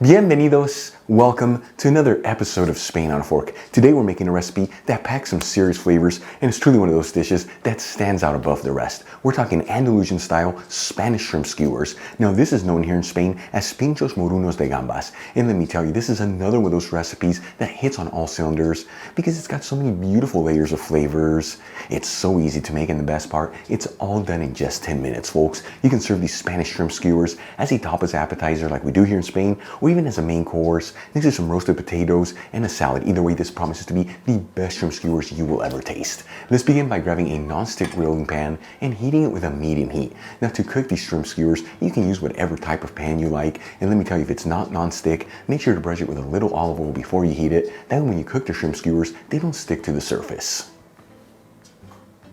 Bienvenidos! Welcome to another episode of Spain on a Fork. Today we're making a recipe that packs some serious flavors and it's truly one of those dishes that stands out above the rest. We're talking Andalusian style Spanish shrimp skewers. Now this is known here in Spain as Pinchos, Morunos de Gambas. And let me tell you, this is another one of those recipes that hits on all cylinders because it's got so many beautiful layers of flavors. It's so easy to make, and the best part, it's all done in just 10 minutes, folks. You can serve these Spanish shrimp skewers as a tapas appetizer like we do here in Spain, or even as a main course. Next to some roasted potatoes and a salad. Either way, this promises to be the best shrimp skewers you will ever taste. Let's begin by grabbing a non-stick grilling pan and heating it with a medium heat. Now to cook these shrimp skewers, you can use whatever type of pan you like. And let me tell you, if it's not non-stick, make sure to brush it with a little olive oil before you heat it. That way when you cook the shrimp skewers, they don't stick to the surface.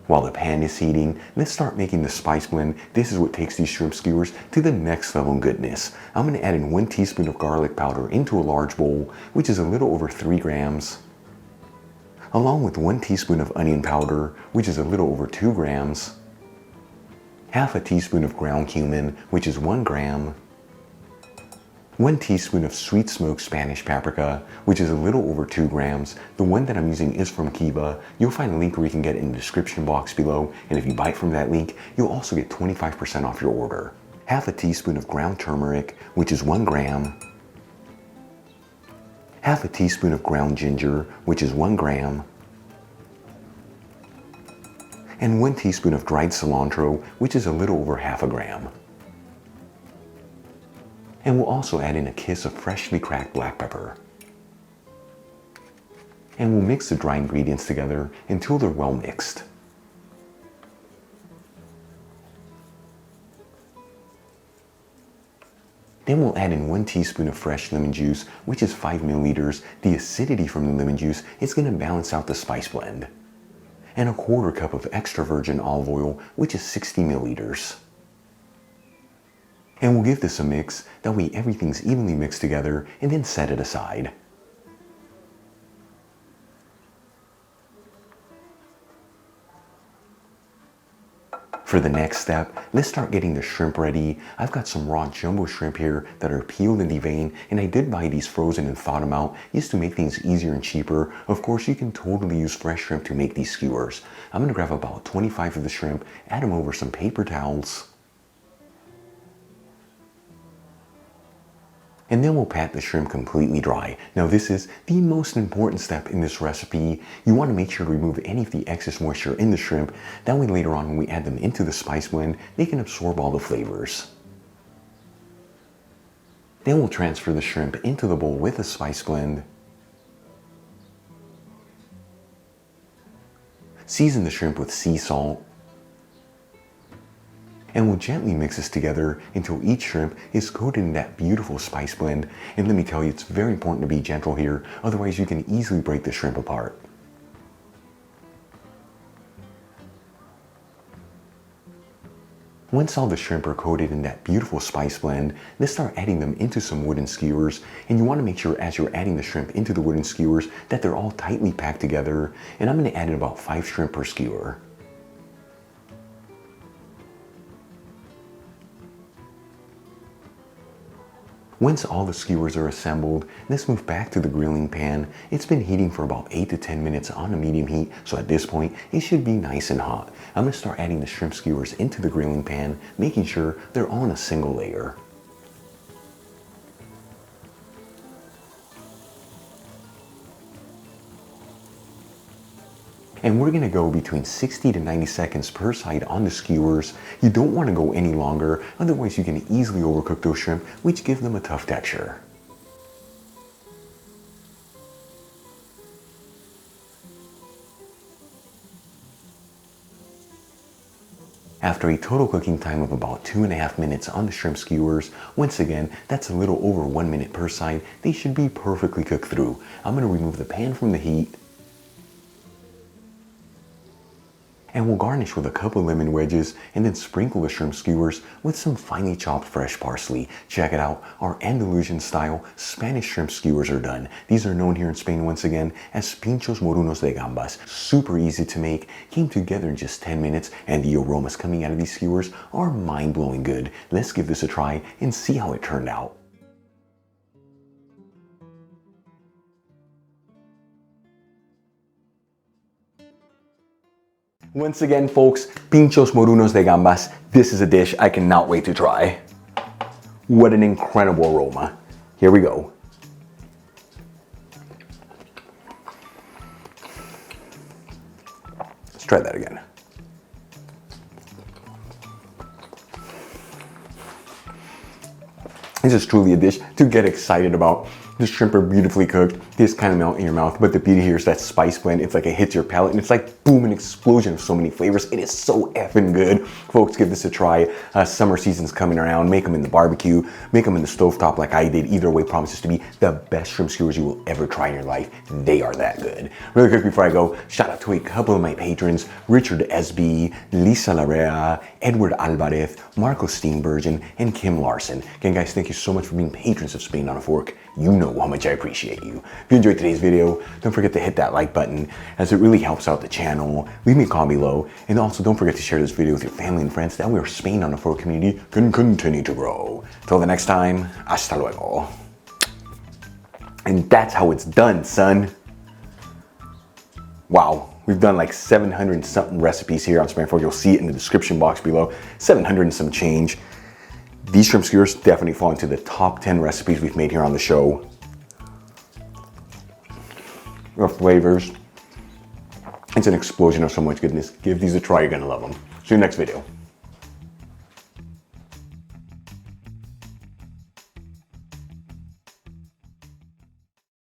While the pan is heating, let's start making the spice blend. This is what takes these shrimp skewers to the next level goodness. I'm going to add in 1 teaspoon of garlic powder into a large bowl, which is a little over 3 grams, along with 1 teaspoon of onion powder, which is a little over 2 grams, half a teaspoon of ground cumin, which is 1 gram, 1 teaspoon of sweet smoked Spanish paprika, which is a little over 2 grams. The one that I'm using is from Kiva. You'll find a link where you can get it in the description box below, and if you buy from that link, you'll also get 25% off your order. Half a teaspoon of ground turmeric, which is 1 gram. Half a teaspoon of ground ginger, which is 1 gram. And 1 teaspoon of dried cilantro, which is a little over half a gram. And we'll also add in a kiss of freshly cracked black pepper. And we'll mix the dry ingredients together until they're well mixed. Then we'll add in 1 teaspoon of fresh lemon juice, which is 5 milliliters. The acidity from the lemon juice is going to balance out the spice blend. And a 1/4 cup of extra virgin olive oil, which is 60 milliliters. And we'll give this a mix, that way everything's evenly mixed together, and then set it aside. For the next step, let's start getting the shrimp ready. I've got some raw jumbo shrimp here that are peeled and deveined, and I did buy these frozen and thawed them out just to make things easier and cheaper. Of course, you can totally use fresh shrimp to make these skewers. I'm gonna grab about 25 of the shrimp, add them over some paper towels, and then we'll pat the shrimp completely dry. Now this is the most important step in this recipe. You want to make sure to remove any of the excess moisture in the shrimp. That way later on when we add them into the spice blend, they can absorb all the flavors. Then we'll transfer the shrimp into the bowl with the spice blend. Season the shrimp with sea salt. And we'll gently mix this together until each shrimp is coated in that beautiful spice blend. And let me tell you, it's very important to be gentle here, otherwise you can easily break the shrimp apart. Once all the shrimp are coated in that beautiful spice blend, let's start adding them into some wooden skewers. And you want to make sure as you're adding the shrimp into the wooden skewers that they're all tightly packed together. And I'm going to add in about 5 shrimp per skewer. Once all the skewers are assembled, let's move back to the grilling pan. It's been heating for about 8 to 10 minutes on a medium heat, so at this point, it should be nice and hot. I'm going to start adding the shrimp skewers into the grilling pan, making sure they're on a single layer. And we're going to go between 60 to 90 seconds per side on the skewers. You don't want to go any longer, otherwise you can easily overcook those shrimp, which give them a tough texture. After a total cooking time of about 2.5 minutes on the shrimp skewers, once again, that's a little over 1 minute per side, they should be perfectly cooked through. I'm going to remove the pan from the heat. And we'll garnish with a couple lemon wedges and then sprinkle the shrimp skewers with some finely chopped fresh parsley. Check it out, our Andalusian style Spanish shrimp skewers are done. These are known here in Spain once again as Pinchos Morunos de Gambas. Super easy to make, came together in just 10 minutes, and the aromas coming out of these skewers are mind-blowing good. Let's give this a try and see how it turned out. Once again, folks, Pinchos Morunos de Gambas. This is a dish I cannot wait to try. What an incredible aroma. Here we go. Let's try that again. This is truly a dish to get excited about. The shrimp are beautifully cooked. They just kind of melt in your mouth. But the beauty here is that spice blend. It's like it hits your palate and it's like boom, an explosion of so many flavors. It is so effing good. Folks, give this a try. Summer season's coming around. Make them in the barbecue. Make them in the stovetop like I did. Either way promises to be the best shrimp skewers you will ever try in your life. They are that good. Really quick before I go, shout out to a couple of my patrons. Richard SB, Lisa Larrea, Edward Alvarez, Marco Steenbergen, and Kim Larson. Again, guys, thank you so much for being patrons of Spain on a Fork. You know how much I appreciate you. If you enjoyed today's video, don't forget to hit that like button as it really helps out the channel. Leave me a comment below. And also don't forget to share this video with your family and friends. That way our Spain on a Fork community can continue to grow. Till the next time, hasta luego. And that's how it's done, son. Wow, we've done like 700 and something recipes here on Spain on a Fork. You'll see it in the description box below. 700 and some change. These shrimp skewers definitely fall into the top 10 recipes we've made here on the show. Our flavors. It's an explosion of so much goodness. Give these a try, you're gonna love them. See you next video.